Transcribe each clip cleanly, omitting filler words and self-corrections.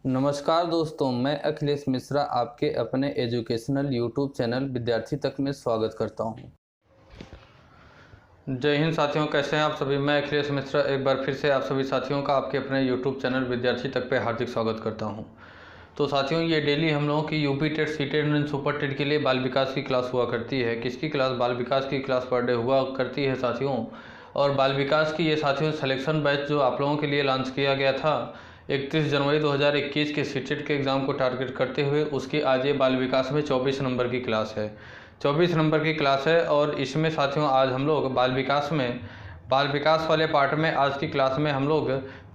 नमस्कार दोस्तों, मैं अखिलेश मिश्रा आपके अपने एजुकेशनल यूट्यूब चैनल विद्यार्थी तक में स्वागत करता हूं। जय हिंद साथियों, कैसे हैं आप सभी। मैं अखिलेश मिश्रा एक बार फिर से आप सभी साथियों का आपके अपने यूट्यूब चैनल विद्यार्थी तक पे हार्दिक स्वागत करता हूं। तो साथियों, ये डेली हम लोगों की UP TET, CTET and super TET के लिए बाल विकास की क्लास हुआ करती है। किसकी क्लास? बाल विकास की क्लास पर डे हुआ करती है साथियों। और बाल विकास की ये साथियों सिलेक्शन बैच जो आप लोगों के लिए लॉन्च किया गया था 31 जनवरी 2021 के सीटेट के एग्ज़ाम को टारगेट करते हुए, उसकी आज ये बाल विकास में 24 नंबर की क्लास है। 24 नंबर की क्लास है और इसमें साथियों आज हम लोग बाल विकास वाले पार्ट में आज की क्लास में हम लोग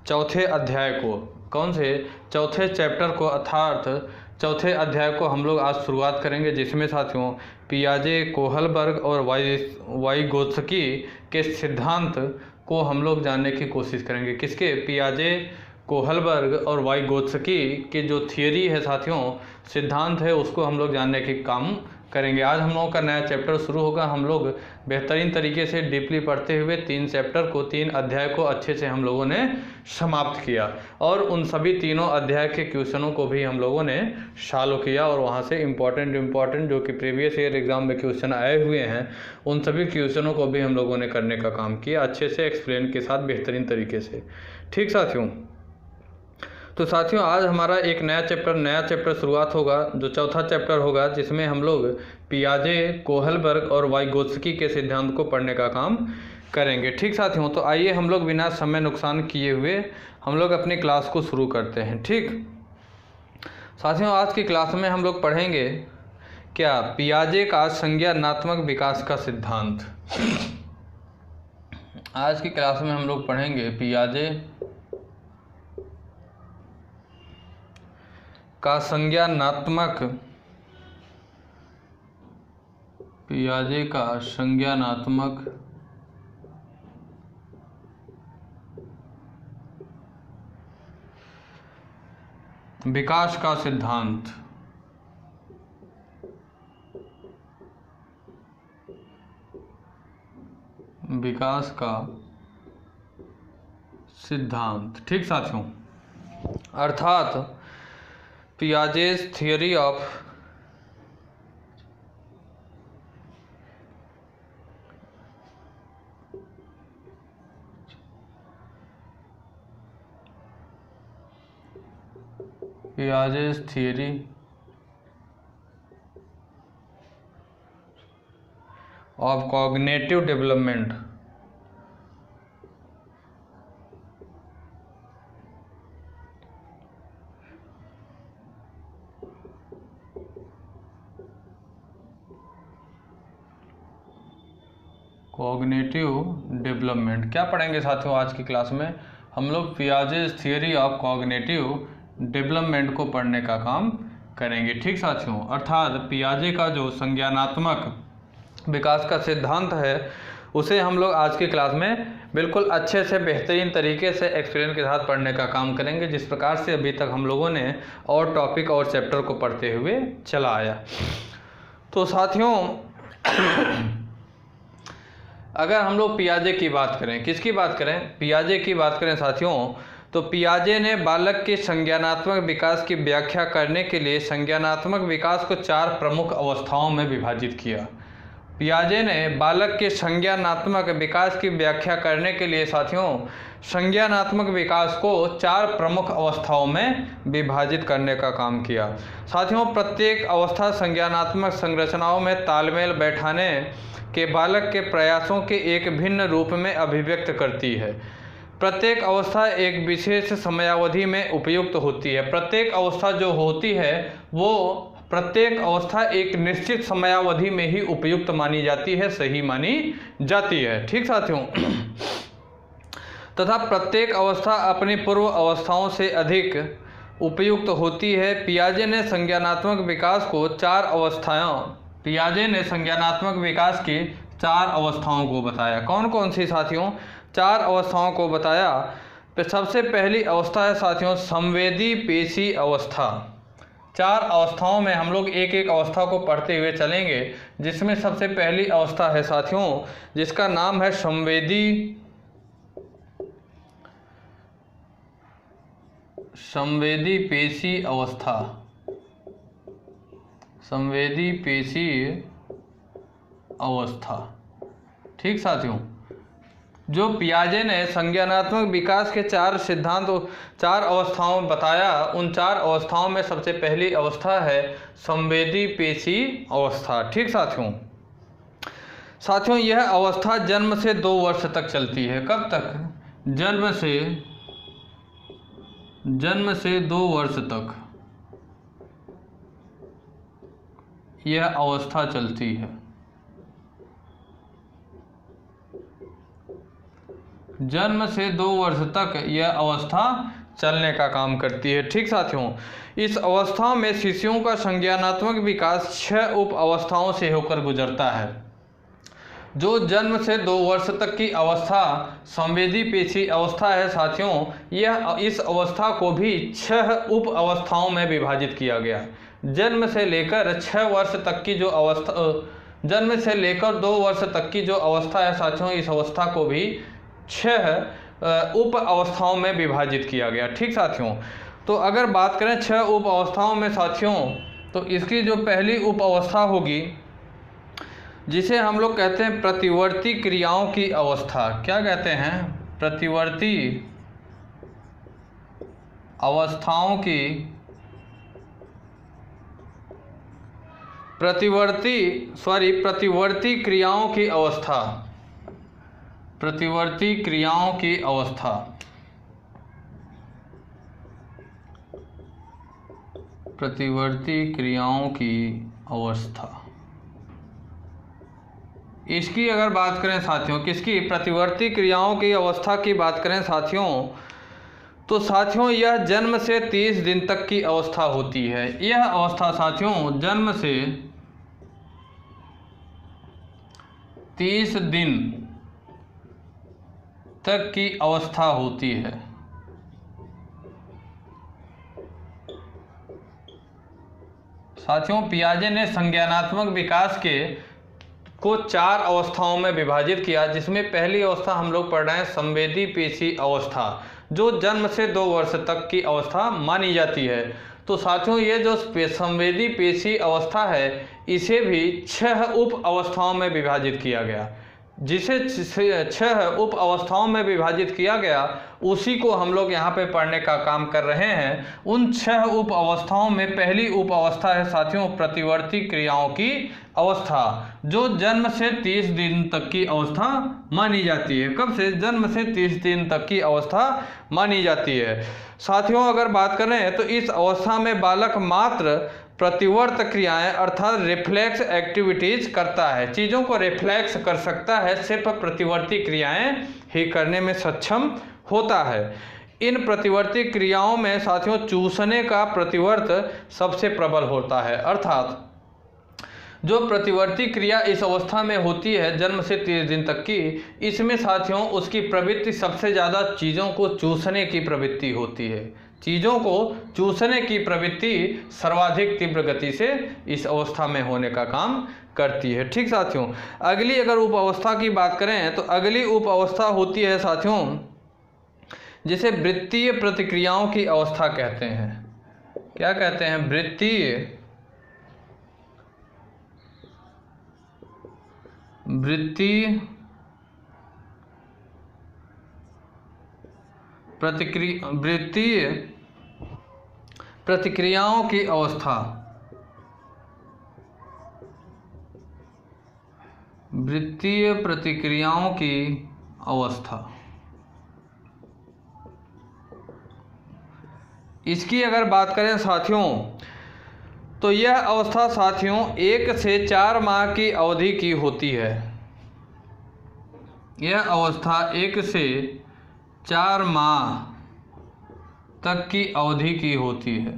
चौथे अध्याय को, कौन से चौथे चैप्टर को अर्थात चौथे अध्याय को हम लोग आज शुरुआत करेंगे, जिसमें साथियों पियाजे, कोहलबर्ग और वाइगोत्स्की के सिद्धांत को हम लोग जानने की कोशिश करेंगे। किसके? पियाजे, कोहलबर्ग और वाइगोत्स्की के जो थियरी है साथियों, सिद्धांत है, उसको हम लोग जानने के काम करेंगे। आज हम लोगों का नया चैप्टर शुरू होगा। हम लोग बेहतरीन तरीके से डीपली पढ़ते हुए 3 चैप्टर को, 3 अध्याय को अच्छे से हम लोगों ने समाप्त किया और उन सभी तीनों अध्याय के क्वेश्चनों को भी हम लोगों ने सॉल्व किया और वहाँ से इम्पॉर्टेंट जो कि प्रीवियस ईयर एग्जाम में क्वेश्चन आए हुए हैं, उन सभी क्वेश्चनों को भी हम लोगों ने करने का काम किया अच्छे से, एक्सप्लेन के साथ, बेहतरीन तरीके से। ठीक साथियों, तो साथियों आज हमारा एक नया चैप्टर शुरुआत होगा, जो चौथा चैप्टर होगा, जिसमें हम लोग पियाजे, कोहलबर्ग और वाइगोत्स्की के सिद्धांत को पढ़ने का काम करेंगे। ठीक साथियों, तो आइए हम लोग बिना समय नुकसान किए हुए हम लोग अपनी क्लास को शुरू करते हैं। ठीक साथियों, आज की क्लास में हम लोग पढ़ेंगे क्या? पियाजे का संज्ञानात्मक विकास का सिद्धांत। आज की क्लास में हम लोग पढ़ेंगे पियाजे का संज्ञानात्मक विकास का सिद्धांत। विकास का सिद्धांत। ठीक साथियों, अर्थात पियाजे's theory of cognitive development। Cognitive development क्या पढ़ेंगे साथियों? आज की क्लास में हम लोग पियाजे's थियरी ऑफ कॉग्निटिव डेवलपमेंट को पढ़ने का काम करेंगे। ठीक साथियों, अर्थात पियाजे का जो संज्ञानात्मक विकास का सिद्धांत है, उसे हम लोग आज की क्लास में बिल्कुल अच्छे से, बेहतरीन तरीके से, एक्सप्लेन के साथ पढ़ने का काम करेंगे, जिस प्रकार से अभी तक हम लोगों ने और टॉपिक और चैप्टर को पढ़ते हुए चला आया। तो साथियों अगर हम लोग पियाजे की बात करें, किसकी बात करें? पियाजे की बात करें साथियों, तो पियाजे ने बालक के संज्ञानात्मक विकास की व्याख्या करने के लिए संज्ञानात्मक विकास को 4 प्रमुख अवस्थाओं में विभाजित किया। पियाजे ने बालक के संज्ञानात्मक विकास की व्याख्या करने के लिए साथियों संज्ञानात्मक विकास को 4 प्रमुख अवस्थाओं में विभाजित करने का काम किया। साथियों, प्रत्येक अवस्था संज्ञानात्मक संरचनाओं में तालमेल बैठाने के बालक के प्रयासों के एक भिन्न रूप में अभिव्यक्त करती है। प्रत्येक अवस्था एक विशेष समयावधि में उपयुक्त होती है। प्रत्येक अवस्था जो होती है वो प्रत्येक अवस्था एक निश्चित समयावधि में ही उपयुक्त मानी जाती है, सही मानी जाती है। ठीक साथियों, तथा प्रत्येक अवस्था अपनी पूर्व अवस्थाओं से अधिक उपयुक्त होती है। पियाजे ने संज्ञानात्मक विकास को 4 अवस्थाओं पियाजे ने संज्ञानात्मक विकास की 4 अवस्थाओं को बताया। कौन कौन सी साथियों? 4 अवस्थाओं को बताया। सबसे पहली अवस्था है साथियों संवेदी पेशी अवस्था। 4 अवस्थाओं में हम लोग एक एक अवस्था को पढ़ते हुए चलेंगे, जिसमें सबसे पहली अवस्था है साथियों, जिसका नाम है संवेदी संवेदी पेशी अवस्था, संवेदी पेशी अवस्था। ठीक साथियों, जो पियाजे ने संज्ञानात्मक विकास के 4 सिद्धांत 4 अवस्थाओं में बताया, उन 4 अवस्थाओं में सबसे पहली अवस्था है संवेदी पेशी अवस्था। ठीक साथियों, यह अवस्था जन्म से 2 वर्ष तक चलती है। कब तक? जन्म से 2 वर्ष तक यह अवस्था चलती है। जन्म से 2 वर्ष तक यह अवस्था चलने का काम करती है। ठीक साथियों, इस अवस्था में शिशुओं का संज्ञानात्मक विकास 6 उप अवस्थाओं से होकर गुजरता है। जो जन्म से 2 वर्ष तक की अवस्था संवेदी पेशी अवस्था है साथियों, यह इस अवस्था को भी 6 उप अवस्थाओं में विभाजित किया गया। जन्म से लेकर 6 वर्ष तक की जो अवस्था, जन्म से लेकर 2 वर्ष तक की जो अवस्था है साथियों, इस अवस्था को भी 6 उप अवस्थाओं में विभाजित किया गया। ठीक साथियों, तो अगर बात करें 6 उप अवस्थाओं में साथियों, तो इसकी जो पहली उप अवस्था होगी, जिसे हम लोग कहते हैं प्रतिवर्ती क्रियाओं की अवस्था। क्या कहते हैं? प्रतिवर्ती अवस्थाओं की, प्रतिवर्ती क्रियाओं की अवस्था, प्रतिवर्ती क्रियाओं की अवस्था। प्रतिवर्ती क्रियाओं की अवस्था, इसकी अगर बात करें साथियों, किसकी? प्रतिवर्ती क्रियाओं की अवस्था की बात करें साथियों, तो साथियों यह जन्म से 30 दिन तक की अवस्था होती है। यह अवस्था साथियों जन्म से 30 दिन तक की अवस्था होती है। साथियों, पियाजे ने संज्ञानात्मक विकास को 4 अवस्थाओं में विभाजित किया, जिसमें पहली अवस्था हम लोग पढ़ रहे हैं संवेदी पेशी अवस्था, जो जन्म से 2 वर्ष तक की अवस्था मानी जाती है। तो साथियों, ये जो संवेदी पेशी अवस्था है, इसे भी 6 उप अवस्थाओं में विभाजित किया गया। जिसे 6 उप अवस्थाओं में विभाजित किया गया, उसी को हम लोग यहाँ पे पढ़ने का काम कर रहे हैं। उन 6 उप अवस्थाओं में पहली उप अवस्था है साथियों प्रतिवर्ती क्रियाओं की अवस्था, जो जन्म से 30 दिन तक की अवस्था मानी जाती है। कब से? जन्म से 30 दिन तक की अवस्था मानी जाती है। साथियों, अगर बात करें तो इस अवस्था में बालक मात्र प्रतिवर्त क्रियाएं अर्थात रिफ्लेक्स एक्टिविटीज करता है। चीज़ों को रिफ्लेक्स कर सकता है, सिर्फ प्रतिवर्ती क्रियाएं ही करने में सक्षम होता है। इन प्रतिवर्ती क्रियाओं में साथियों चूसने का प्रतिवर्त सबसे प्रबल होता है। अर्थात जो प्रतिवर्ती क्रिया इस अवस्था में होती है जन्म से 30 दिन तक की, इसमें साथियों उसकी प्रवृत्ति सबसे ज़्यादा चीज़ों को चूसने की प्रवृत्ति होती है। चीज़ों को चूसने की प्रवृत्ति सर्वाधिक तीव्र गति से इस अवस्था में होने का काम करती है। ठीक साथियों, अगली अगर उप अवस्था की बात करें तो अगली उप अवस्था होती है साथियों जिसे वृत्तीय प्रतिक्रियाओं की अवस्था कहते हैं। क्या कहते हैं? वृत्तीय प्रतिक्रियाओं की अवस्था। वृत्तीय प्रतिक्रियाओं की अवस्था, इसकी अगर बात करें साथियों तो यह अवस्था साथियों 1 से 4 माह की अवधि की होती है। यह अवस्था 1 से 4 माह तक की अवधि की होती है।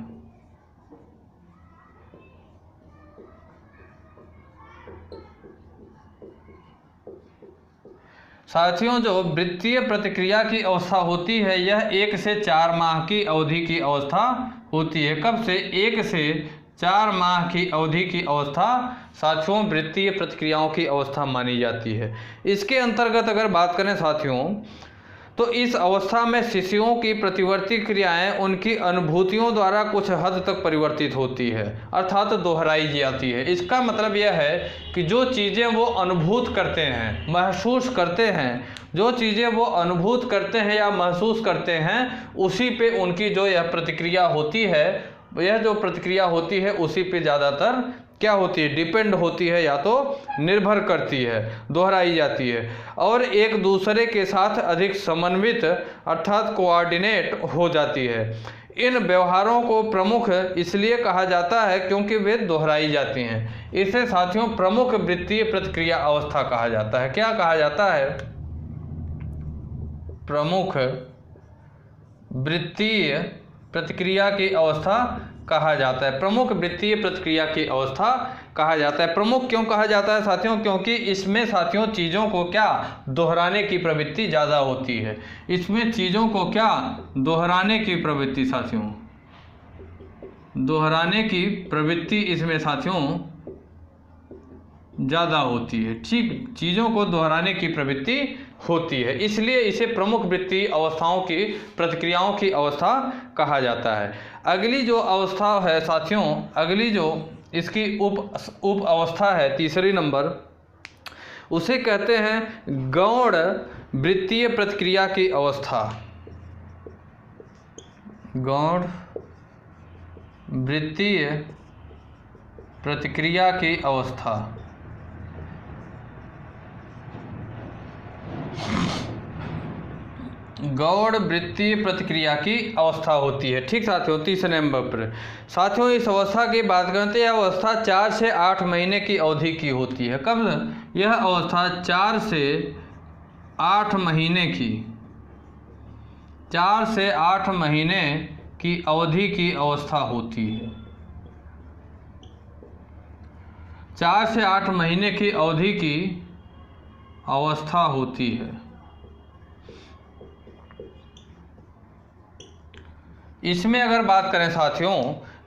साथियों, जो वृत्तीय प्रतिक्रिया की अवस्था होती है यह 1 से 4 माह की अवधि की अवस्था होती है। कब से? 1 से 4 माह की अवधि की अवस्था साथियों वृत्तीय प्रतिक्रियाओं की अवस्था मानी जाती है। इसके अंतर्गत अगर बात करें साथियों तो इस अवस्था में शिशुओं की प्रतिवर्ती क्रियाएं उनकी अनुभूतियों द्वारा कुछ हद तक परिवर्तित होती है, अर्थात दोहराई जाती है। इसका मतलब यह है कि जो चीज़ें वो अनुभूत करते हैं, महसूस करते हैं, जो चीज़ें वो अनुभूत करते हैं या महसूस करते हैं, उसी पे उनकी जो यह प्रतिक्रिया होती है, यह जो प्रतिक्रिया होती है उसी पे ज़्यादातर क्या होती है, डिपेंड होती है या तो निर्भर करती है, दोहराई जाती है और एक दूसरे के साथ अधिक समन्वित अर्थात कोऑर्डिनेट हो जाती है। इन व्यवहारों को प्रमुख इसलिए कहा जाता है क्योंकि वे दोहराई जाती हैं। इसे साथियों प्रमुख वृत्तीय प्रतिक्रिया अवस्था कहा जाता है। क्या कहा जाता है? प्रमुख वृत्तीय प्रतिक्रिया की अवस्था कहा जाता है। प्रमुख वृत्तीय प्रतिक्रिया की अवस्था कहा जाता है। प्रमुख क्यों कहा जाता है साथियों? क्योंकि इसमें साथियों चीज़ों को क्या दोहराने की प्रवृत्ति ज़्यादा होती है। इसमें चीज़ों को क्या दोहराने की प्रवृत्ति साथियों, दोहराने की प्रवृत्ति इसमें साथियों ज़्यादा होती है। ठीक, चीज़ों को दोहराने की प्रवृत्ति होती है, इसलिए इसे प्रमुख वृत्तीय अवस्थाओं की प्रतिक्रियाओं की अवस्था कहा जाता है। अगली जो अवस्था है साथियों, अगली जो इसकी उप अवस्था है, तीसरी नंबर, उसे कहते हैं गौण वृत्तीय प्रतिक्रिया की अवस्था। गौण वृत्तीय प्रतिक्रिया की अवस्था। गौण वृत्तीय प्रतिक्रिया की अवस्था होती है। ठीक साथियों, तीसरे नंबर पर साथियों इस अवस्था की बात करते हैं। यह अवस्था 4 से 8 महीने की अवधि की होती है। कब यह अवस्था 4 से 8 महीने की, 4 से 8 महीने की अवधि की अवस्था होती है। 4 से 8 महीने की अवधि की अवस्था होती है। इसमें अगर बात करें साथियों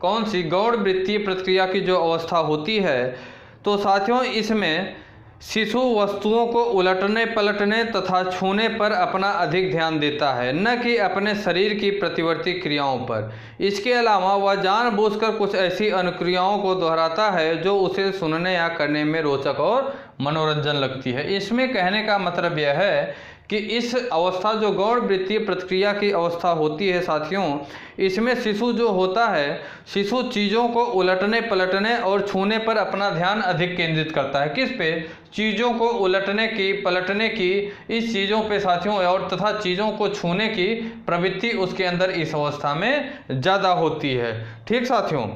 कौन सी गौण वृत्तीय प्रतिक्रिया की जो अवस्था होती है, तो साथियों इसमें शिशु वस्तुओं को उलटने पलटने तथा छूने पर अपना अधिक ध्यान देता है, न कि अपने शरीर की प्रतिवर्ती क्रियाओं पर। इसके अलावा वह जानबूझकर कुछ ऐसी अनुक्रियाओं को दोहराता है जो उसे सुनने या करने में रोचक और मनोरंजन लगती है। इसमें कहने का मतलब यह है कि इस अवस्था जो गौण वृत्तीय प्रतिक्रिया की अवस्था होती है साथियों, इसमें शिशु जो होता है, शिशु चीज़ों को उलटने पलटने और छूने पर अपना ध्यान अधिक केंद्रित करता है। किस पे? चीज़ों को उलटने की, पलटने की, इस चीज़ों पे साथियों, और तथा चीज़ों को छूने की प्रवृत्ति उसके अंदर इस अवस्था में ज़्यादा होती है। ठीक साथियों,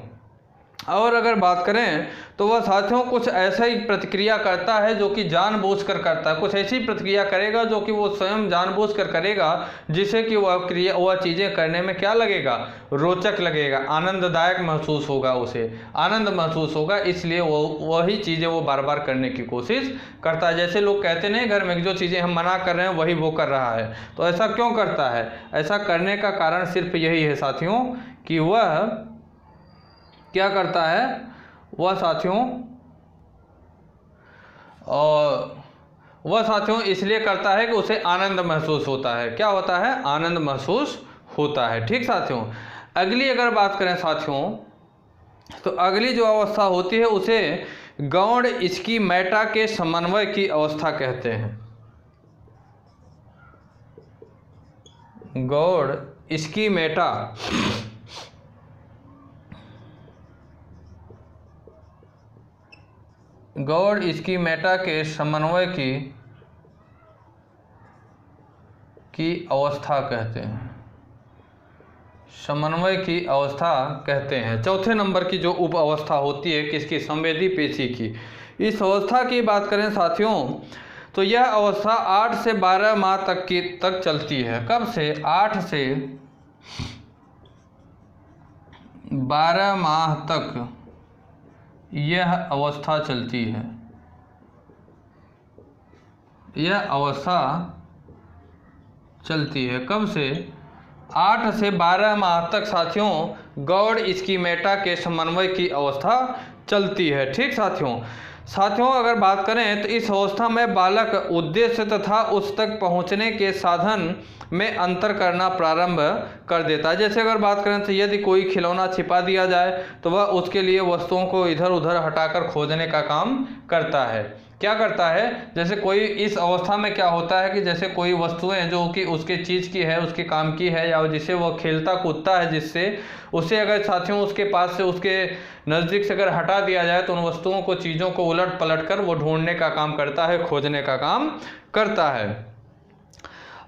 और अगर बात करें तो वह साथियों कुछ ऐसा ही प्रतिक्रिया करता है जो कि जानबूझकर करता है। कुछ ऐसी प्रतिक्रिया करेगा जो कि वो स्वयं जानबूझकर करेगा, जिससे कि वह चीज़ें करने में क्या लगेगा, रोचक लगेगा, आनंददायक महसूस होगा, उसे आनंद महसूस होगा, इसलिए वही चीज़ें वो बार बार करने की कोशिश करता है। जैसे लोग कहते नहीं घर में, जो चीज़ें हम मना कर रहे हैं वही वो कर रहा है, तो ऐसा क्यों करता है? ऐसा करने का कारण सिर्फ यही है साथियों कि वह क्या करता है, वह साथियों इसलिए करता है कि उसे आनंद महसूस होता है। क्या होता है? आनंद महसूस होता है। ठीक साथियों, अगली अगर बात करें साथियों, तो अगली जो अवस्था होती है उसे गौण स्कीमेटा के समन्वय की अवस्था कहते हैं। गौण स्कीमेटा गौण स्कीमेटा के समन्वय की अवस्था कहते हैं। समन्वय की अवस्था कहते हैं। चौथे नंबर की जो उप अवस्था होती है किसकी? संवेदी पेशी की। इस अवस्था की बात करें साथियों तो यह अवस्था 8 से 12 माह तक चलती है। कब से? 8 से 12 माह तक यह अवस्था चलती है। यह अवस्था चलती है कब से? 8 से 12 माह तक साथियों गौण स्कीमेटा के समन्वय की अवस्था चलती है। ठीक साथियों, साथियों अगर बात करें तो इस अवस्था में बालक उद्देश्य तथा उस तक पहुंचने के साधन में अंतर करना प्रारंभ कर देता है। जैसे अगर बात करें तो यदि कोई खिलौना छिपा दिया जाए तो वह उसके लिए वस्तुओं को इधर उधर हटाकर खोजने का काम करता है। क्या करता है, जैसे कोई इस अवस्था में क्या होता है कि जैसे कोई वस्तुएं जो कि उसके चीज़ की है, उसके काम की है, या जिसे वह खेलता कूदता है, जिससे उसे अगर साथियों उसके पास से उसके नज़दीक से अगर हटा दिया जाए तो उन वस्तुओं को, चीज़ों को उलट पलट कर वो ढूंढने का काम करता है, खोजने का काम करता है।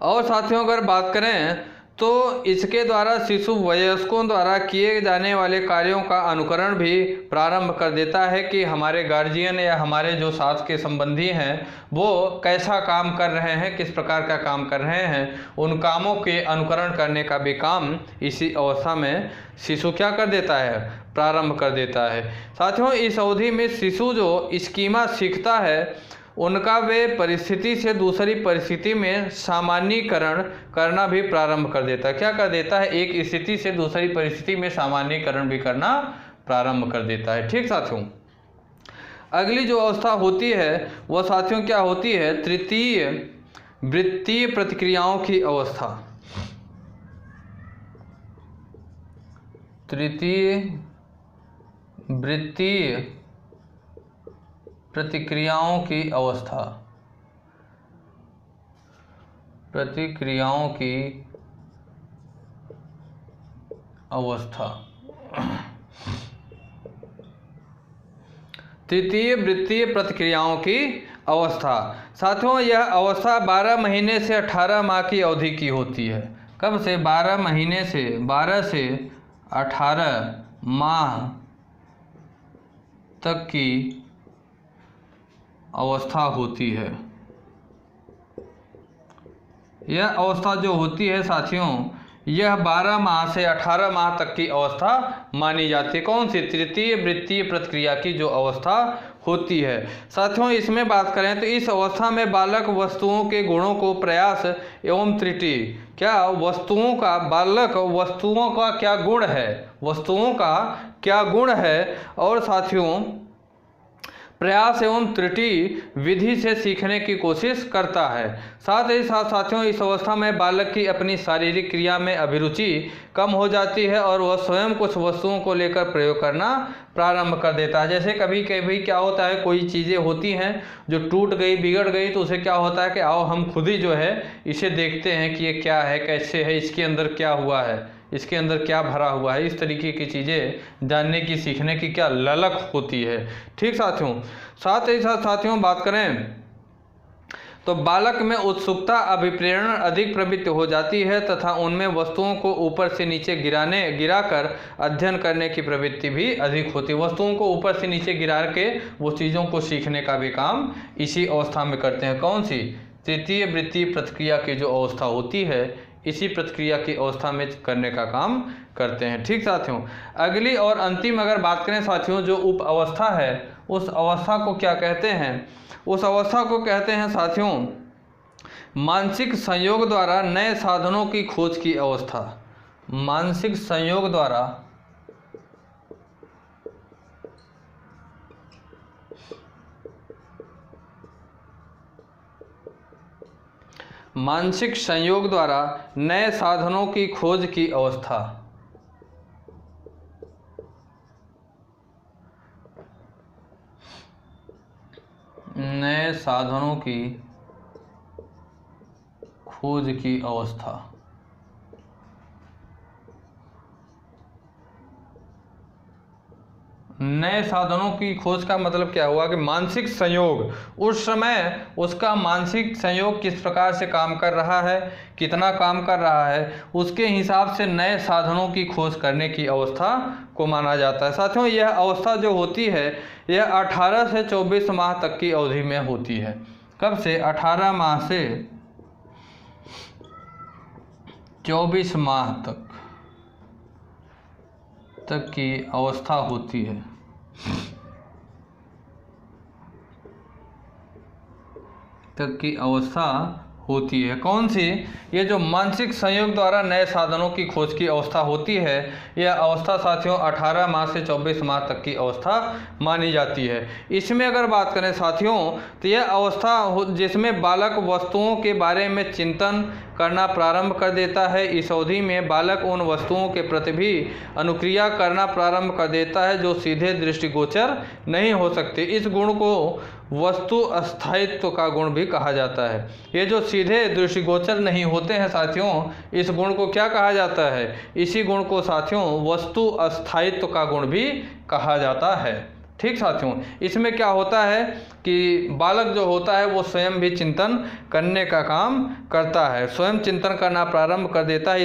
और साथियों अगर बात करें तो इसके द्वारा शिशु वयस्कों द्वारा किए जाने वाले कार्यों का अनुकरण भी प्रारंभ कर देता है कि हमारे गार्जियन या हमारे जो साथ के संबंधी हैं वो कैसा काम कर रहे हैं, किस प्रकार का काम कर रहे हैं, उन कामों के अनुकरण करने का भी काम इसी अवस्था में शिशु क्या कर देता है, प्रारंभ कर देता है। साथियों इस अवधि में शिशु जो स्कीमा सीखता है उनका वे परिस्थिति से दूसरी परिस्थिति में सामान्यीकरण करना भी प्रारंभ कर देता है। क्या कर देता है, एक स्थिति से दूसरी परिस्थिति में सामान्यीकरण भी करना प्रारंभ कर देता है। ठीक साथियों, अगली जो अवस्था होती है वह साथियों क्या होती है, तृतीय वृत्तीय प्रतिक्रियाओं की अवस्था। तृतीय वृत्तीय प्रतिक्रियाओं की अवस्था। प्रतिक्रियाओं की अवस्था। तृतीय वृत्तीय प्रतिक्रियाओं की अवस्था। साथियों यह अवस्था 12 महीने से 18 माह की अवधि की होती है। कब से, 12 महीने से 12 से 18 माह तक की अवस्था होती है। यह अवस्था जो होती है साथियों, यह 12 माह से 18 माह तक की अवस्था मानी जाती है। कौन सी, तृतीय वृत्तीय प्रतिक्रिया की जो अवस्था होती है। साथियों इसमें बात करें तो इस अवस्था में बालक वस्तुओं के गुणों को प्रयास एवं त्रुटि, क्या वस्तुओं का, बालक वस्तुओं का क्या गुण है, वस्तुओं का क्या गुण है, और साथियों प्रयास एवं त्रुटि विधि से सीखने की कोशिश करता है। साथ ही साथ साथियों इस अवस्था में बालक की अपनी शारीरिक क्रिया में अभिरुचि कम हो जाती है और वह स्वयं कुछ वस्तुओं को लेकर प्रयोग करना प्रारंभ कर देता है। जैसे कभी कभी क्या होता है, कोई चीज़ें होती हैं जो टूट गई, बिगड़ गई, तो उसे क्या होता है कि आओ हम खुद ही जो है इसे देखते हैं कि ये क्या है, कैसे है, इसके अंदर क्या हुआ है, इसके अंदर क्या भरा हुआ है। इस तरीके की चीज़ें जानने की, सीखने की क्या ललक होती है। ठीक साथियों, साथ ही साथ साथियों बात करें तो बालक में उत्सुकता, अभिप्रेरण अधिक प्रवृत्त हो जाती है तथा उनमें वस्तुओं को ऊपर से नीचे गिराकर अध्ययन करने की प्रवृत्ति भी अधिक होती है। वस्तुओं को ऊपर से नीचे गिरा के वो चीज़ों को सीखने का भी काम इसी अवस्था में करते हैं। कौन सी, तृतीय वृत्तीय प्रतिक्रिया की जो अवस्था होती है, इसी प्रतिक्रिया की अवस्था में करने का काम करते हैं। ठीक साथियों, अगली और अंतिम अगर बात करें साथियों, जो उप अवस्था है उस अवस्था को क्या कहते हैं, उस अवस्था को कहते हैं साथियों मानसिक संयोग द्वारा नए साधनों की खोज की अवस्था। मानसिक संयोग द्वारा मानसिक संयोग द्वारा नए साधनों की खोज की अवस्था। नए साधनों की खोज की अवस्था। नए साधनों की खोज का मतलब क्या हुआ कि मानसिक संयोग, उस समय उसका मानसिक संयोग किस प्रकार से काम कर रहा है, कितना काम कर रहा है, उसके हिसाब से नए साधनों की खोज करने की अवस्था को माना जाता है। साथियों यह अवस्था जो होती है यह 18 से 24 माह तक की अवधि में होती है। कब से, 18 माह से 24 माह तक की अवस्था होती है। तक की अवस्था होती है। कौन सी? ये जो मानसिक संयोग द्वारा नए साधनों की खोज की अवस्था होती है, यह अवस्था साथियों 18 माह से 24 माह तक की अवस्था मानी जाती है। इसमें अगर बात करें साथियों, तो यह अवस्था जिसमें बालक वस्तुओं के बारे में चिंतन करना प्रारंभ कर देता है। इस अवधि में बालक उन वस्तुओं के प्रति भी अनुक्रिया करना प्रारंभ कर देता है जो सीधे दृष्टिगोचर नहीं हो सकते। इस गुण को वस्तु अस्थायित्व का गुण भी कहा जाता है। ये जो सीधे दृष्टिगोचर नहीं होते हैं साथियों, इस गुण को क्या कहा जाता है? इसी गुण को साथियों वस्तु अस्थायित्व का गुण भी कहा जाता है। ठीक साथियों, इसमें क्या होता है कि बालक जो होता है वो स्वयं भी चिंतन करने का काम करता है, स्वयं चिंतन करना प्रारंभ कर देता है।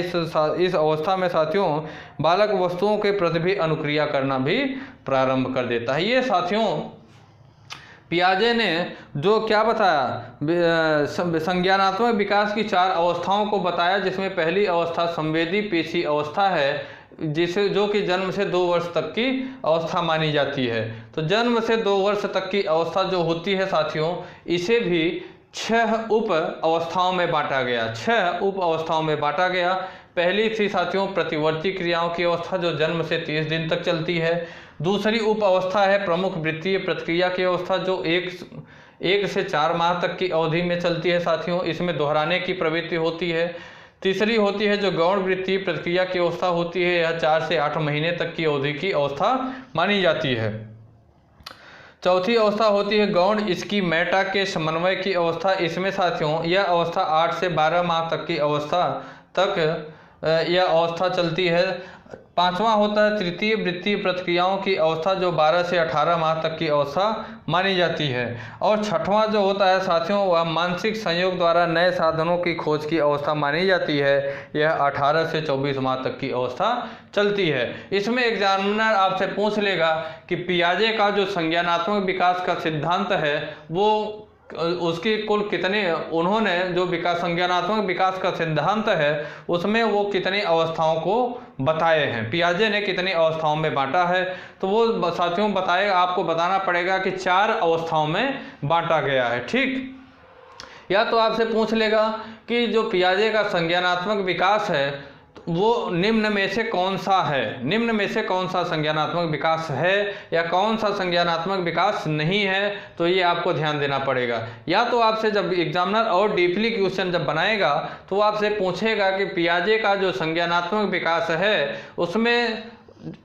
इस अवस्था में साथियों बालक वस्तुओं के प्रति भी अनुक्रिया करना भी प्रारंभ कर देता है। ये साथियों पियाजे ने जो क्या बताया, संज्ञानात्मक विकास की 4 अवस्थाओं को बताया, जिसमें पहली अवस्था संवेदी पेशी अवस्था है, जिसे जो कि जन्म से 2 वर्ष तक की अवस्था मानी जाती है। तो जन्म से 2 वर्ष तक की अवस्था जो होती है साथियों, इसे भी 6 उप अवस्थाओं में बांटा गया। 6 उप अवस्थाओं में बांटा गया। पहली थी साथियों प्रतिवर्ती क्रियाओं की अवस्था, जो जन्म से 30 दिन तक चलती है। दूसरी उप अवस्था है प्रमुख वृत्तीय प्रतिक्रिया की अवस्था, जो 1 से 4 माह तक की अवधि में चलती है साथियों। इसमें दोहराने की प्रवृत्ति होती है। तीसरी होती है जो गौण वृत्तीय प्रतिक्रिया की अवस्था होती है, यह 4 से 8 महीने तक की अवधि की अवस्था मानी जाती है। चौथी अवस्था होती है गौण इसकी मेटा के समन्वय की अवस्था। इसमें साथियों यह अवस्था 8 से 12 माह तक की अवस्था तक यह अवस्था चलती है। पांचवा होता है तृतीय वृत्तीय प्रतिक्रियाओं की अवस्था, जो 12 से 18 माह तक की अवस्था मानी जाती है। और छठवां जो होता है साथियों, वह मानसिक संयोग द्वारा नए साधनों की खोज की अवस्था मानी जाती है। यह 18 से 24 माह तक की अवस्था चलती है। इसमें एग्जामिनर आपसे पूछ लेगा कि पियाजे का जो संज्ञानात्मक विकास का सिद्धांत है वो उसकी कुल कितने, उन्होंने जो विकास संज्ञानात्मक विकास का सिद्धांत है उसमें वो कितनी अवस्थाओं को बताए हैं, पियाजे ने कितनी अवस्थाओं में बांटा है। तो वो साथियों बताएगा, आपको बताना पड़ेगा कि 4 अवस्थाओं में बांटा गया है। ठीक, या तो आपसे पूछ लेगा कि जो पियाजे का संज्ञानात्मक विकास है वो निम्न में से कौन सा है, निम्न में से कौन सा संज्ञानात्मक विकास है या कौन सा संज्ञानात्मक विकास नहीं है, तो ये आपको ध्यान देना पड़ेगा। या तो आपसे जब एग्जामिनर और डीपली क्वेश्चन जब बनाएगा तो आपसे पूछेगा कि पियाजे का जो संज्ञानात्मक विकास है उसमें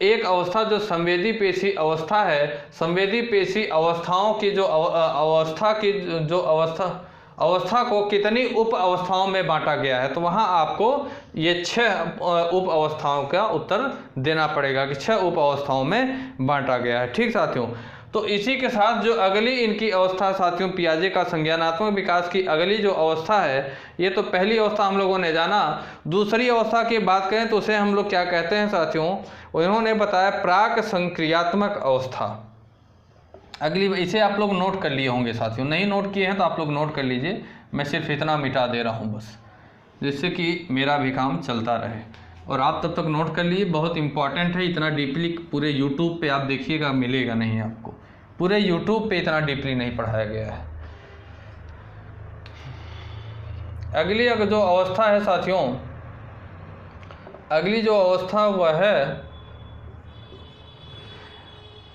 एक अवस्था जो संवेदी पेशी अवस्था है, संवेदी पेशी अवस्थाओं की जो अवस्था को कितनी उप अवस्थाओं में बांटा गया है, तो वहां आपको ये 6 उप अवस्थाओं का उत्तर देना पड़ेगा कि 6 उप अवस्थाओं में बांटा गया है। ठीक साथियों, तो इसी के साथ जो अगली इनकी अवस्था साथियों पियाजे का संज्ञानात्मक विकास की अगली जो अवस्था है, ये तो पहली अवस्था हम लोगों ने जाना। दूसरी अवस्था की बात करें तो उसे हम लोग क्या कहते हैं साथियों, उन्होंने बताया प्राक संक्रियात्मक अवस्था। अगली इसे आप लोग नोट कर लिए होंगे साथियों, नहीं नोट किए हैं तो आप लोग नोट कर लीजिए, मैं सिर्फ इतना मिटा दे रहा हूँ बस, जिससे कि मेरा भी काम चलता रहे और आप तब तक नोट कर लिए। बहुत इंपॉर्टेंट है, इतना डीपली पूरे यूट्यूब पे आप देखिएगा मिलेगा नहीं आपको, पूरे यूट्यूब पे इतना डीपली नहीं पढ़ाया गया है। अगली जो अवस्था है साथियों, अगली जो अवस्था वह है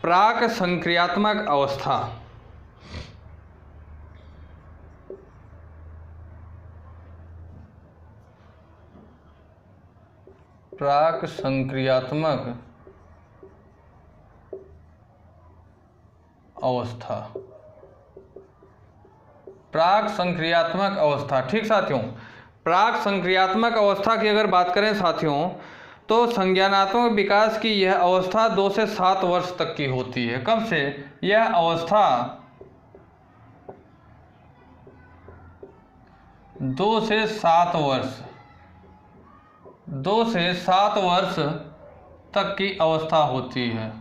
प्राक संक्रियात्मक अवस्था। प्राक संक्रियात्मक अवस्था, प्राक संक्रियात्मक अवस्था। ठीक साथियों, प्राक संक्रियात्मक अवस्था की अगर बात करें साथियों, तो संज्ञानात्मक विकास की यह अवस्था 2 से 7 वर्ष तक की होती है। कब से? यह अवस्था 2 से 7 वर्ष, 2 से 7 वर्ष तक की अवस्था होती है।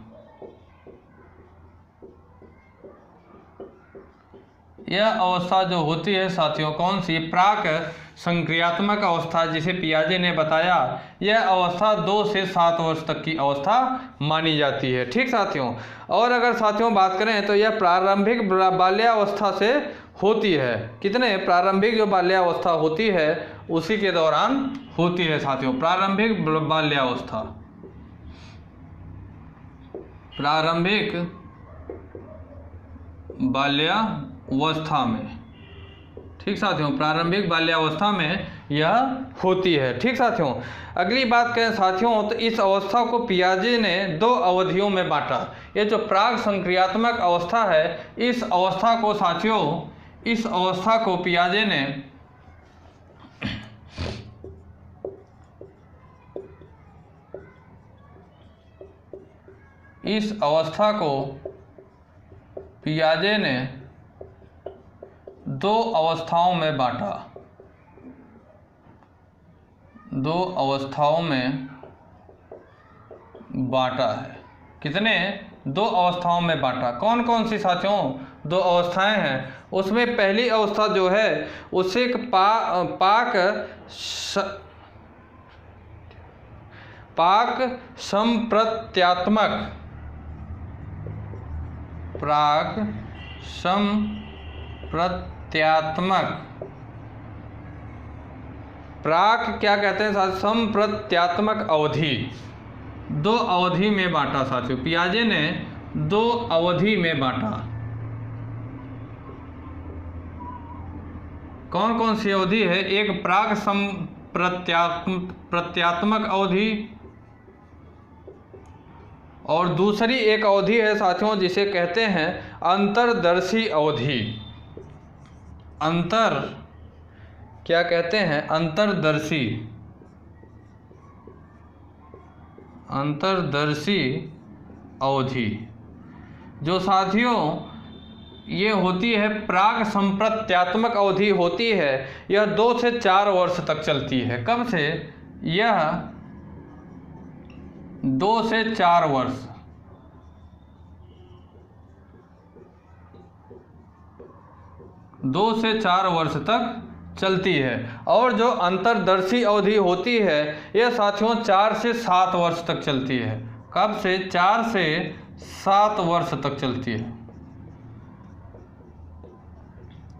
यह अवस्था जो होती है साथियों कौन सी? प्राक संक्रियात्मक अवस्था, जिसे पियाजे ने बताया, यह अवस्था 2 से 7 वर्ष तक की अवस्था मानी जाती है। ठीक साथियों, और अगर साथियों बात करें तो यह प्रारंभिक बाल्यावस्था से होती है। कितने? प्रारंभिक जो बाल्यावस्था होती है उसी के दौरान होती है साथियों, प्रारंभिक बाल्यावस्था। प्रारंभिक बाल्यावस्था में, ठीक साथियों, प्रारंभिक बाल्यावस्था में यह होती है। ठीक साथियों, अगली बात करें साथियों तो इस अवस्था को पियाजे ने 2 अवधियों में बांटा। ये जो प्राक संक्रियात्मक अवस्था है, इस अवस्था को साथियों, इस अवस्था को पियाजे ने पियाजे ने 2 अवस्थाओं में बांटा। 2 अवस्थाओं में बांटा है। कितने? 2 अवस्थाओं में बांटा। कौन कौन सी साथियों 2 अवस्थाएं हैं? उसमें पहली अवस्था जो है उसे एक पाक संप्रत्यात्मक, प्राक संप्रत्यात्मक, प्राक क्या कहते हैं साथ? संप्रत्यात्मक अवधि। 2 अवधि में बांटा साथियों, पियाजे ने 2 अवधि में बांटा। कौन कौन सी अवधि है? एक प्राक संप्रत्यात्मक अवधि और दूसरी एक अवधि है साथियों जिसे कहते हैं अंतर्दर्शी अवधि। क्या कहते हैं? अंतर्दर्शी अवधि, जो साथियों ये होती है प्राक संप्रत्यात्मक अवधि होती है। यह 2 से 4 वर्ष तक चलती है। कब से? यह 2 से 4 वर्ष, 2 से 4 वर्ष तक चलती है। और जो अंतर्दर्शी अवधि होती है यह साथियों 4 से 7 वर्ष तक चलती है। कब से? 4 से 7 वर्ष तक चलती है।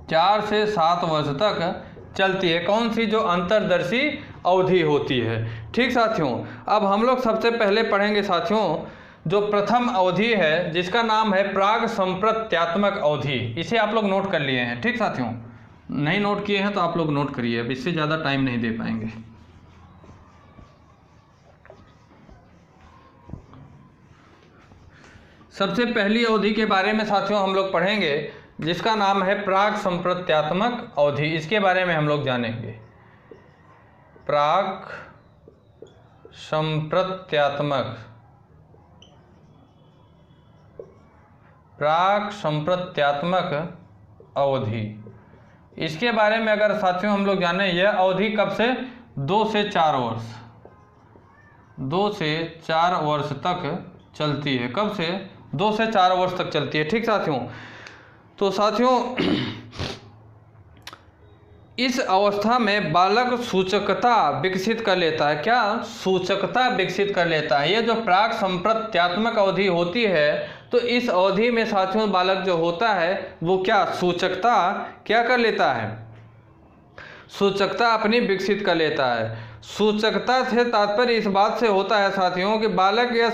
4 से 7 वर्ष तक चलती है। कौन सी? जो अंतर्दर्शी अवधि होती है। ठीक साथियों, अब हम लोग सबसे पहले पढ़ेंगे साथियों जो प्रथम अवधि है जिसका नाम है प्राक संप्रत्यात्मक अवधि। इसे आप लोग नोट कर लिए हैं। ठीक साथियों, नहीं नोट किए हैं तो आप लोग नोट करिए, अब इससे ज़्यादा टाइम नहीं दे पाएंगे। सबसे पहली अवधि के बारे में साथियों हम लोग पढ़ेंगे जिसका नाम है प्राक संप्रत्यात्मक अवधि। इसके बारे में हम लोग जानेंगे। प्राक संप्रत्यात्मक अवधि, इसके बारे में अगर साथियों हम लोग जाने, यह अवधि कब से? 2 से 4 वर्ष, 2 से 4 वर्ष तक चलती है। कब से? 2 से 4 वर्ष तक चलती है। ठीक साथियों, तो साथियों इस अवस्था में बालक सूचकता विकसित कर लेता है। क्या? सूचकता विकसित कर लेता है। यह जो प्राक संप्रत्यात्मक अवधि होती है तो इस अवधि में साथियों बालक जो होता है वो क्या? सूचकता क्या कर लेता है? सूचकता अपनी विकसित कर लेता है। सूचकता से तात्पर्य इस बात से होता है साथियों कि बालक यह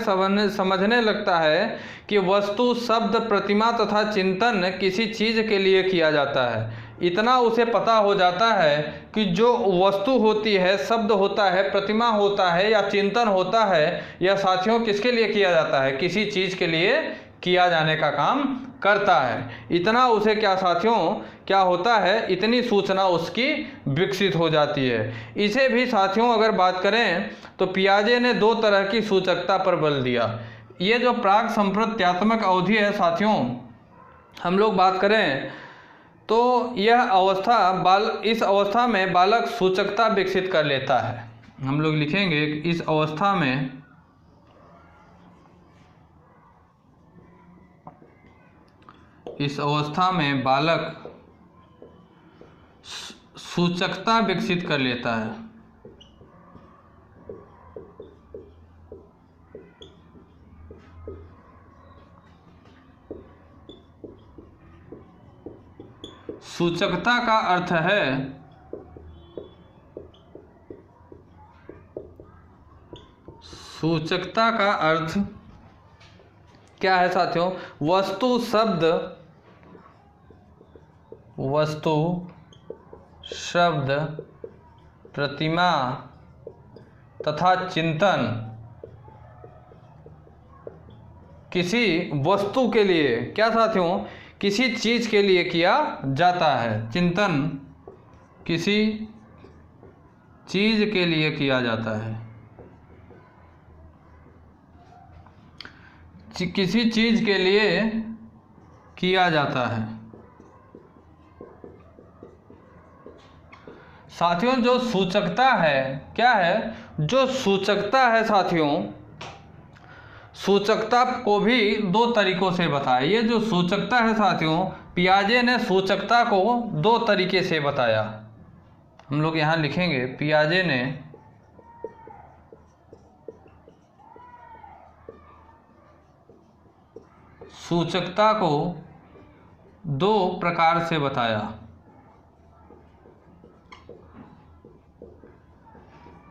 समझने लगता है कि वस्तु, शब्द, प्रतिमा तथा चिंतन किसी चीज़ के लिए किया जाता है। इतना उसे पता हो जाता है कि जो वस्तु होती है, शब्द होता है, प्रतिमा होता है या चिंतन होता है, यह साथियों किसके लिए किया जाता है? किसी चीज़ के लिए किया जाने का काम करता है। इतना उसे क्या साथियों क्या होता है? इतनी सूचना उसकी विकसित हो जाती है। इसे भी साथियों अगर बात करें तो पियाजे ने 2 तरह की सूचकता पर बल दिया। ये जो प्राक संप्रत्यात्मक अवधि है साथियों, हम लोग बात करें तो यह अवस्था इस अवस्था में बालक सूचकता विकसित कर लेता है। हम लोग लिखेंगे कि इस अवस्था में बालक सूचकता विकसित कर लेता है। सूचकता का अर्थ है सूचकता का अर्थ क्या है साथियों? वस्तु शब्द प्रतिमा तथा चिंतन किसी वस्तु के लिए, क्या साथियों, किसी चीज के लिए किया जाता है। चिंतन किसी चीज के लिए किया जाता है, किसी चीज के लिए किया जाता है। साथियों जो सूचकता है, क्या है? जो सूचकता है साथियों, सूचकता को भी दो तरीकों से बताया। ये जो सूचकता है साथियों, पियाजे ने सूचकता को दो तरीके से बताया। हम लोग यहाँ लिखेंगे, पियाजे ने सूचकता को दो प्रकार से बताया।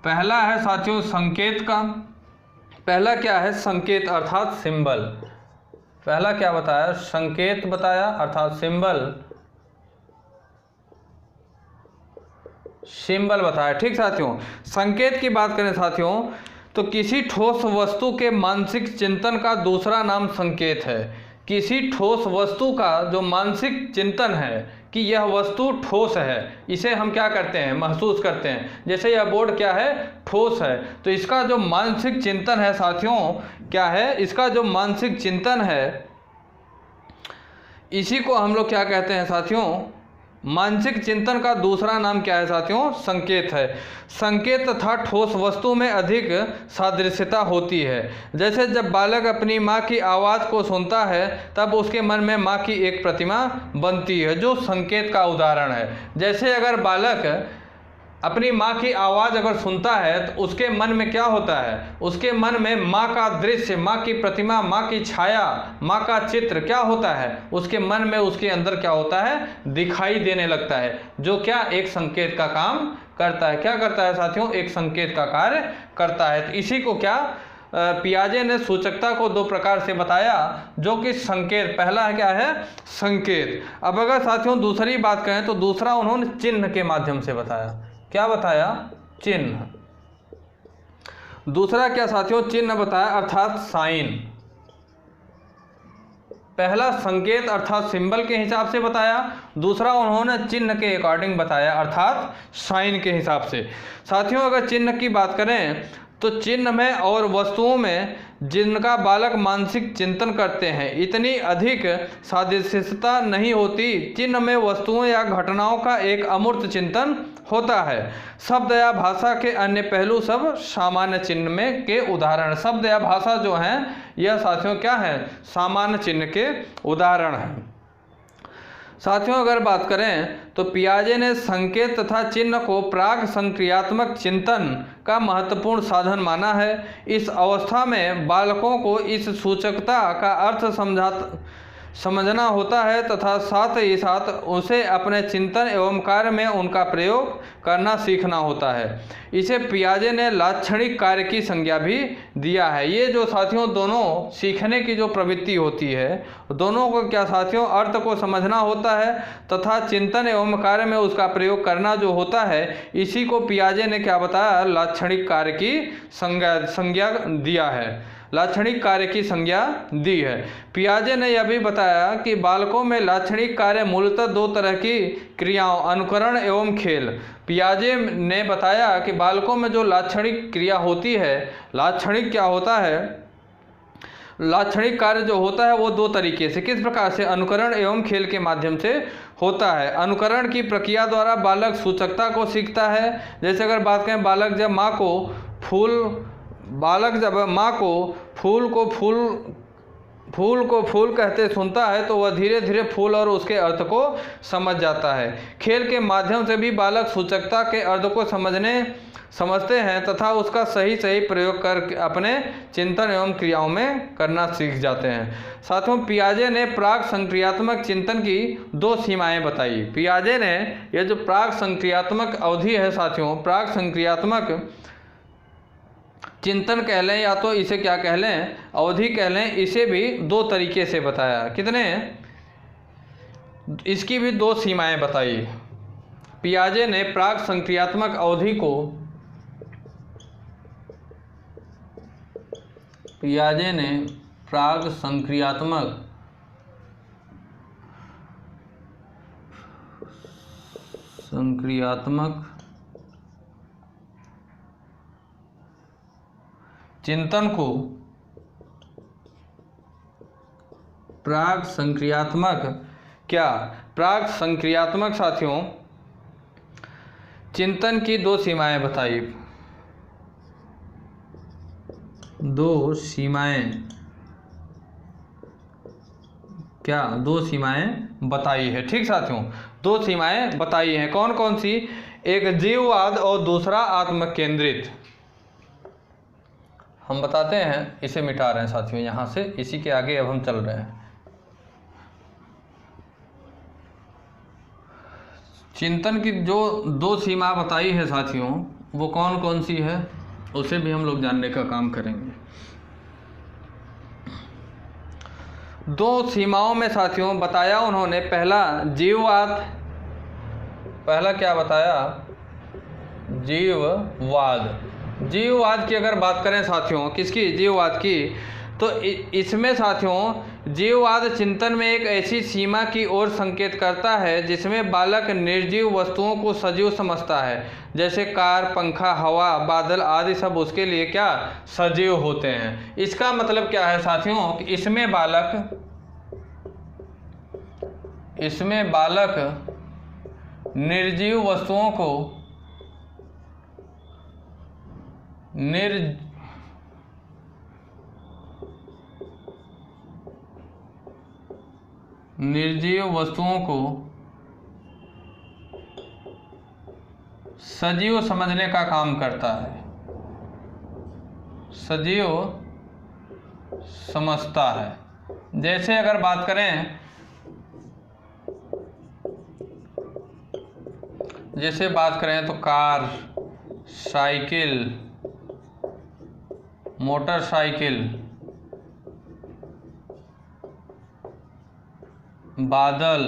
पहला है साथियों संकेत का। पहला क्या है? संकेत अर्थात सिंबल। पहला क्या बताया? संकेत बताया अर्थात सिंबल बताया। ठीक साथियों, संकेत की बात करें साथियों तो किसी ठोस वस्तु के मानसिक चिंतन का दूसरा नाम संकेत है। किसी ठोस वस्तु का जो मानसिक चिंतन है कि यह वस्तु ठोस है, इसे हम क्या करते हैं? महसूस करते हैं। जैसे यह बोर्ड क्या है? ठोस है। तो इसका जो मानसिक चिंतन है साथियों, क्या है? इसका जो मानसिक चिंतन है, इसी को हम लोग क्या कहते हैं साथियों? मानसिक चिंतन का दूसरा नाम क्या है साथियों? संकेत है। संकेत तथा ठोस वस्तु में अधिक सादृश्यता होती है। जैसे जब बालक अपनी माँ की आवाज़ को सुनता है तब उसके मन में माँ की एक प्रतिमा बनती है, जो संकेत का उदाहरण है। जैसे अगर बालक अपनी माँ की आवाज़ अगर सुनता है तो उसके मन में क्या होता है? उसके मन में माँ का दृश्य, माँ की प्रतिमा, माँ की छाया, माँ का चित्र क्या होता है? उसके मन में, उसके अंदर क्या होता है? दिखाई देने लगता है, जो क्या? एक संकेत का काम करता है। क्या करता है साथियों? एक संकेत का कार्य करता है। तो इसी को क्या पियाजे ने सूचकता को दो प्रकार से बताया, जो कि संकेत, पहला है क्या है? संकेत। अब अगर साथियों दूसरी बात करें तो दूसरा उन्होंने चिन्ह के माध्यम से बताया। क्या बताया? चिन्ह। दूसरा क्या साथियों? चिन्ह बताया अर्थात साइन। पहला संकेत अर्थात सिंबल के हिसाब से बताया, दूसरा उन्होंने चिन्ह के अकॉर्डिंग बताया अर्थात साइन के हिसाब से। साथियों अगर चिन्ह की बात करें तो चिन्ह में और वस्तुओं में जिनका बालक मानसिक चिंतन करते हैं इतनी अधिक सादृश्यता नहीं होती। चिन्ह में वस्तुओं या घटनाओं का एक अमूर्त चिंतन होता है। शब्द या भाषा के अन्य पहलू सब सामान्य चिन्ह में के उदाहरण। शब्द या भाषा जो हैं यह साथियों क्या है? सामान्य चिन्ह के उदाहरण हैं। साथियों अगर बात करें तो पियाजे ने संकेत तथा चिन्ह को प्राग संक्रियात्मक चिंतन का महत्वपूर्ण साधन माना है। इस अवस्था में बालकों को इस सूचकता का अर्थ समझना होता है तथा साथ ही साथ उसे अपने चिंतन एवं कार्य में उनका प्रयोग करना सीखना होता है। इसे पियाजे ने लाक्षणिक कार्य की संज्ञा भी दिया है। ये जो साथियों दोनों सीखने की जो प्रवृत्ति होती है, दोनों को क्या साथियों? अर्थ को समझना होता है तथा चिंतन एवं कार्य में उसका प्रयोग करना जो होता है, इसी को पियाजे ने क्या बताया? लाक्षणिक कार्य की संज्ञा दिया है, लाक्षणिक कार्य की संज्ञा दी है। पियाजे ने यह भी बताया कि बालकों में लाक्षणिक कार्य मूलतः दो तरह की क्रियाओं, अनुकरण एवं खेल। पियाजे ने बताया कि बालकों में जो लाक्षणिक क्रिया होती है, लाक्षणिक क्या होता है? लाक्षणिक कार्य जो होता है वो दो तरीके से, किस प्रकार से? अनुकरण एवं खेल के माध्यम से होता है। अनुकरण की प्रक्रिया द्वारा बालक सूचकता को सीखता है। जैसे अगर बात करें, बालक जब माँ को फूल को फूल को फूल कहते सुनता है तो वह धीरे धीरे फूल और उसके अर्थ को समझ जाता है। खेल के माध्यम से भी बालक सूचकता के अर्थ को समझते हैं तथा उसका सही प्रयोग कर अपने चिंतन एवं क्रियाओं में करना सीख जाते हैं। साथियों, पियाजे ने प्राक संक्रियात्मक चिंतन की 2 सीमाएं बताई। पियाजे ने यह जो प्राक संक्रियात्मक अवधि है साथियों, प्राक संक्रियात्मक चिंतन कह लें या तो इसे क्या कह लें, अवधि कह लें, इसे भी 2 तरीके से बताया। कितने? इसकी भी 2 सीमाएं बताई। पियाजे ने प्राक संक्रियात्मक अवधि को प्राक संक्रियात्मक चिंतन को प्राक संक्रियात्मक साथियों चिंतन की 2 सीमाएं बताई। 2 सीमाएं क्या? 2 सीमाएं बताई है। ठीक साथियों, 2 सीमाएं बताई हैं। कौन कौन सी? एक जीववाद और दूसरा आत्मकेंद्रित। हम बताते हैं, इसे मिटा रहे हैं साथियों यहाँ से, इसी के आगे अब हम चल रहे हैं। चिंतन की जो 2 सीमा बताई है साथियों, वो कौन कौन सी है उसे भी हम लोग जानने का काम करेंगे। 2 सीमाओं में साथियों बताया उन्होंने, पहला जीववाद, पहला क्या बताया? जीववाद की अगर बात करें साथियों, किसकी? जीववाद की। तो इसमें साथियों जीववाद चिंतन में एक ऐसी सीमा की ओर संकेत करता है जिसमें बालक निर्जीव वस्तुओं को सजीव समझता है। जैसे कार, पंखा, हवा, बादल आदि सब उसके लिए क्या? सजीव होते हैं। इसका मतलब क्या है साथियों कि इसमें बालक निर्जीव वस्तुओं को सजीव समझने का काम करता है, सजीव समझता है। जैसे अगर बात करें, तो कार, साइकिल, मोटरसाइकिल, बादल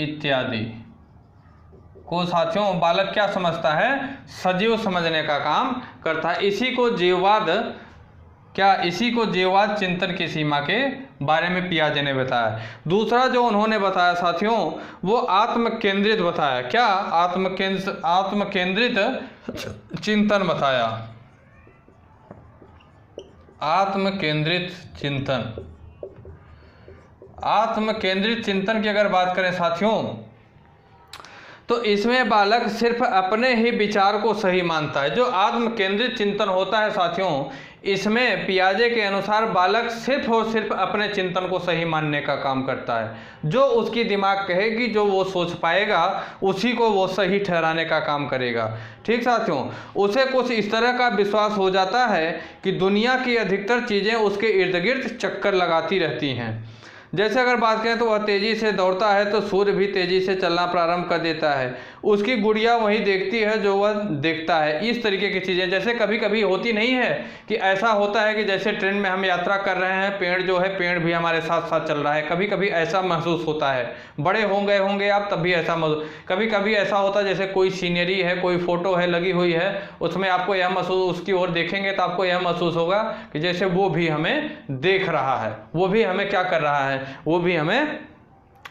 इत्यादि को साथियों बालक क्या समझता है? सजीव समझने का काम करता है। इसी को जीववाद चिंतन की सीमा के बारे में पियाजे ने बताया। दूसरा जो उन्होंने बताया साथियों, वो आत्मकेंद्रित बताया। क्या? आत्मकेंद्रित चिंतन बताया। आत्मकेंद्रित चिंतन की अगर बात करें साथियों, तो इसमें बालक सिर्फ अपने ही विचार को सही मानता है। जो आत्मकेंद्रित चिंतन होता है साथियों, इसमें पियाजे के अनुसार बालक सिर्फ और सिर्फ अपने चिंतन को सही मानने का काम करता है। जो उसकी दिमाग कहेगी, जो वो सोच पाएगा, उसी को वो सही ठहराने का काम करेगा। ठीक साथियों, उसे कुछ इस तरह का विश्वास हो जाता है कि दुनिया की अधिकतर चीज़ें उसके इर्द गिर्द चक्कर लगाती रहती हैं। जैसे अगर बात करें तो वह तेज़ी से दौड़ता है तो सूर्य भी तेज़ी से चलना प्रारंभ कर देता है। उसकी गुड़िया वही देखती है जो वह देखता है। इस तरीके की चीज़ें जैसे कभी कभी होती नहीं है कि ऐसा होता है कि जैसे ट्रेन में हम यात्रा कर रहे हैं, पेड़ भी हमारे साथ साथ चल रहा है। कभी कभी ऐसा महसूस होता है। बड़े होंगे आप तब भी ऐसा कभी कभी ऐसा होता है जैसे कोई सीनरी है, कोई फ़ोटो है लगी हुई है, उसमें आपको यह महसूस, उसकी ओर देखेंगे तो आपको यह महसूस होगा कि जैसे वो भी हमें देख रहा है, वो भी हमें क्या कर रहा है, वो भी हमें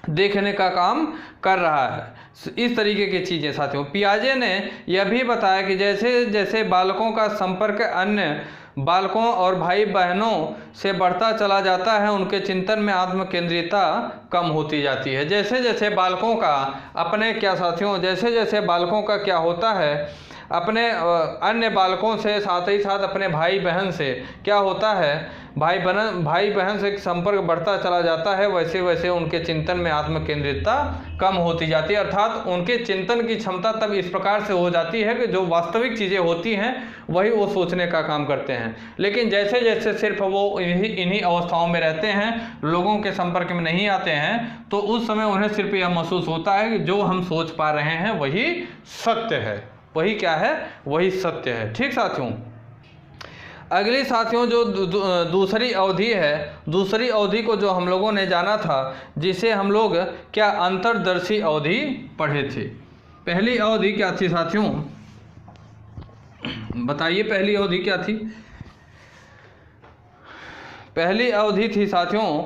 देखने का काम कर रहा है। इस तरीके की चीज़ें साथियों। पियाजे ने यह भी बताया कि जैसे जैसे बालकों का संपर्क अन्य बालकों और भाई बहनों से बढ़ता चला जाता है, उनके चिंतन में आत्मकेंद्रिता कम होती जाती है। जैसे जैसे बालकों का अपने क्या साथियों, जैसे जैसे बालकों का क्या होता है, अपने अन्य बालकों से, साथ ही साथ अपने भाई बहन से क्या होता है, भाई बहन से संपर्क बढ़ता चला जाता है, वैसे वैसे उनके चिंतन में आत्म केंद्रितता कम होती जाती है। अर्थात उनके चिंतन की क्षमता तब इस प्रकार से हो जाती है कि जो वास्तविक चीज़ें होती हैं वही वो सोचने का काम करते हैं। लेकिन जैसे जैसे सिर्फ वो इन्हीं अवस्थाओं में रहते हैं, लोगों के संपर्क में नहीं आते हैं, तो उस समय उन्हें सिर्फ यह महसूस होता है कि जो हम सोच पा रहे हैं वही सत्य है। वही क्या है, वही सत्य है। ठीक साथियों, अगली साथियों जो दूसरी अवधि है, दूसरी अवधि को जो हम लोगों ने जाना था, जिसे हम लोग क्या अंतर्दर्शी अवधि पढ़े थे। पहली अवधि क्या थी साथियों, बताइए पहली अवधि क्या थी। पहली अवधि थी साथियों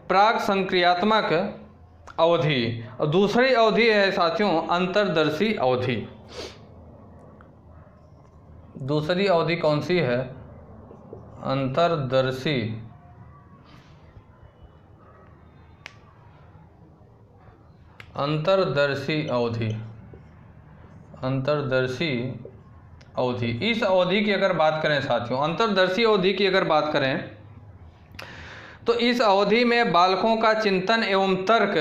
प्राक संक्रियात्मक अवधि, और दूसरी अवधि है साथियों अंतर्दर्शी अवधि। दूसरी अवधि कौन सी है, अंतर्दर्शी अवधि। अंतर्दर्शी अवधि, इस अवधि की अगर बात करें साथियों, अंतर्दर्शी अवधि की अगर बात करें तो इस अवधि में बालकों का चिंतन एवं तर्क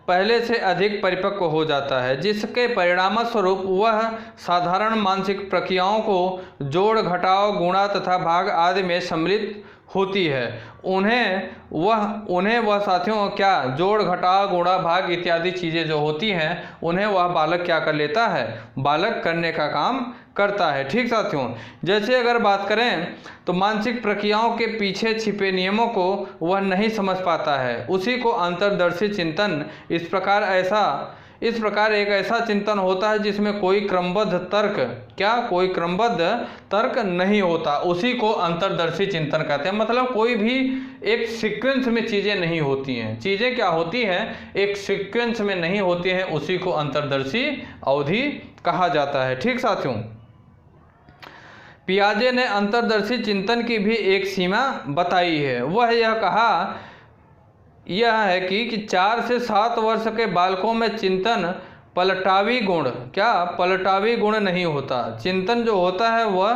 पहले से अधिक परिपक्व हो जाता है, जिसके परिणामस्वरूप वह साधारण मानसिक प्रक्रियाओं को जोड़, घटाव, गुणा तथा भाग आदि में सम्मिलित होती है। उन्हें वह साथियों क्या जोड़, घटाव, गुणा, भाग इत्यादि चीज़ें जो होती हैं उन्हें वह बालक क्या कर लेता है, बालक करने का काम करता है। ठीक साथियों, जैसे अगर बात करें तो मानसिक प्रक्रियाओं के पीछे छिपे नियमों को वह नहीं समझ पाता है, उसी को अंतर्दर्शी चिंतन इस प्रकार एक ऐसा चिंतन होता है जिसमें कोई क्रमबद्ध तर्क नहीं होता, उसी को अंतर्दर्शी चिंतन कहते हैं। मतलब कोई भी एक सीक्वेंस में चीज़ें नहीं होती हैं, चीज़ें क्या होती हैं, एक सीक्वेंस में नहीं होती हैं, उसी को अंतर्दर्शी अवधि कहा जाता है। ठीक साथियों, पियाजे ने अंतर्दर्शी चिंतन की भी एक सीमा बताई है। वह यह है कि 4 से 7 वर्ष के बालकों में चिंतन पलटावी गुण नहीं होता। चिंतन जो होता है वह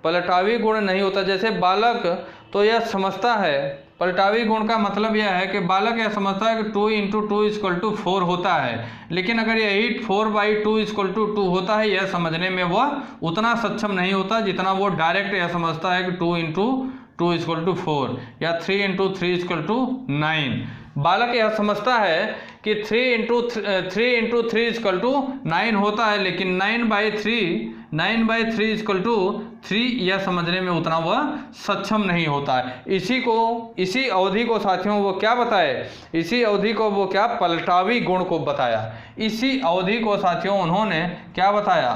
पलटावी गुण नहीं होता। जैसे बालक तो यह समझता है, पलटावी गुण का मतलब यह है कि बालक यह समझता है कि 2 × 2 = 4 होता है, लेकिन अगर यही 4/2 = 2 होता है, यह समझने में वह उतना सक्षम नहीं होता जितना वो डायरेक्ट यह समझता है कि 2 × 2 = 4 या 3 × 3 = 9। बालक यह समझता है कि 3 × 3 = 9 होता है, लेकिन 9/3 = 3 यह समझने में उतना वह सक्षम नहीं होता है। इसी अवधि को साथियों वो क्या बताए, इसी अवधि को वो क्या पलटावी गुण को बताया। इसी अवधि को साथियों उन्होंने क्या बताया,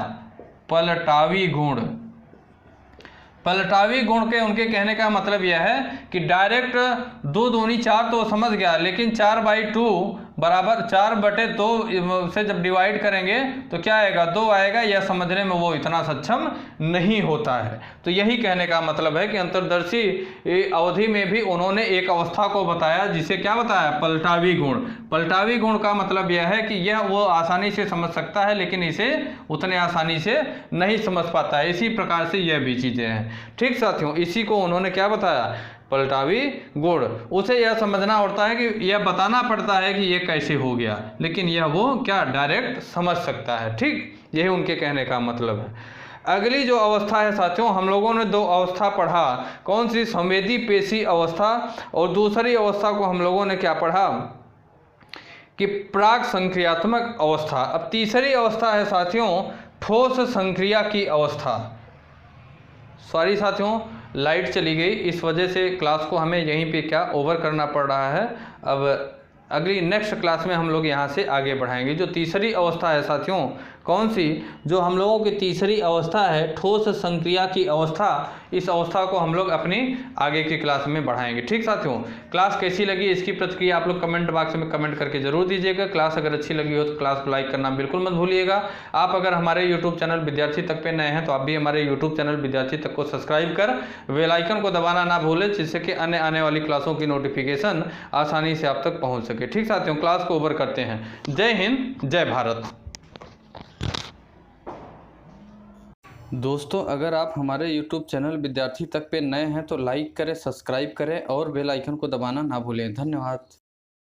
पलटावी गुण। पलटावी गुण के उनके कहने का मतलब यह है कि डायरेक्ट 2 दूनी 4 तो समझ गया, लेकिन 4/2 बराबर 4/2 से जब डिवाइड करेंगे तो क्या आएगा, 2 आएगा। यह समझने में वो इतना सक्षम नहीं होता है। तो यही कहने का मतलब है कि अंतर्दर्शी अवधि में भी उन्होंने एक अवस्था को बताया, जिसे क्या बताया, पलटावी गुण। पलटावी गुण का मतलब यह है कि यह वो आसानी से समझ सकता है, लेकिन इसे उतने आसानी से नहीं समझ पाता है। इसी प्रकार से यह भी चीज़ें हैं। ठीक साथियों, इसी को उन्होंने क्या बताया, पलटावी गुण। उसे यह समझना होता है कि यह बताना पड़ता है कि यह कैसे हो गया, लेकिन यह वो क्या डायरेक्ट समझ सकता है। ठीक, यही उनके कहने का मतलब है। अगली जो अवस्था है साथियों, हम लोगों ने 2 अवस्था पढ़ा, कौन सी, संवेदी पेशी अवस्था, और दूसरी अवस्था को हम लोगों ने क्या पढ़ा कि प्राक संक्रियात्मक अवस्था। अब तीसरी अवस्था है साथियों ठोस संक्रिया की अवस्था। सॉरी साथियों, लाइट चली गई, इस वजह से क्लास को हमें यहीं पे क्या ओवर करना पड़ रहा है। अब अगली नेक्स्ट क्लास में हम लोग यहाँ से आगे बढ़ाएंगे। जो तीसरी अवस्था है साथियों, कौन सी, जो हम लोगों की तीसरी अवस्था है ठोस संक्रिया की अवस्था, इस अवस्था को हम लोग अपनी आगे की क्लास में बढ़ाएंगे। ठीक साथियों, क्लास कैसी लगी इसकी प्रतिक्रिया आप लोग कमेंट बॉक्स में कमेंट करके जरूर दीजिएगा। क्लास अगर अच्छी लगी हो तो क्लास को लाइक करना बिल्कुल मत भूलिएगा। आप अगर हमारे यूट्यूब चैनल विद्यार्थी तक पे नए हैं तो आप भी हमारे यूट्यूब चैनल विद्यार्थी तक को सब्सक्राइब कर बेल आइकन को दबाना ना भूलें, जिससे कि अन्य आने वाली क्लासों की नोटिफिकेशन आसानी से आप तक पहुँच सके। ठीक साथियों, क्लास को ओवर करते हैं। जय हिंद, जय भारत। दोस्तों, अगर आप हमारे YouTube चैनल विद्यार्थी तक पे नए हैं तो लाइक करें, सब्सक्राइब करें और बेल आइकन को दबाना ना भूलें। धन्यवाद।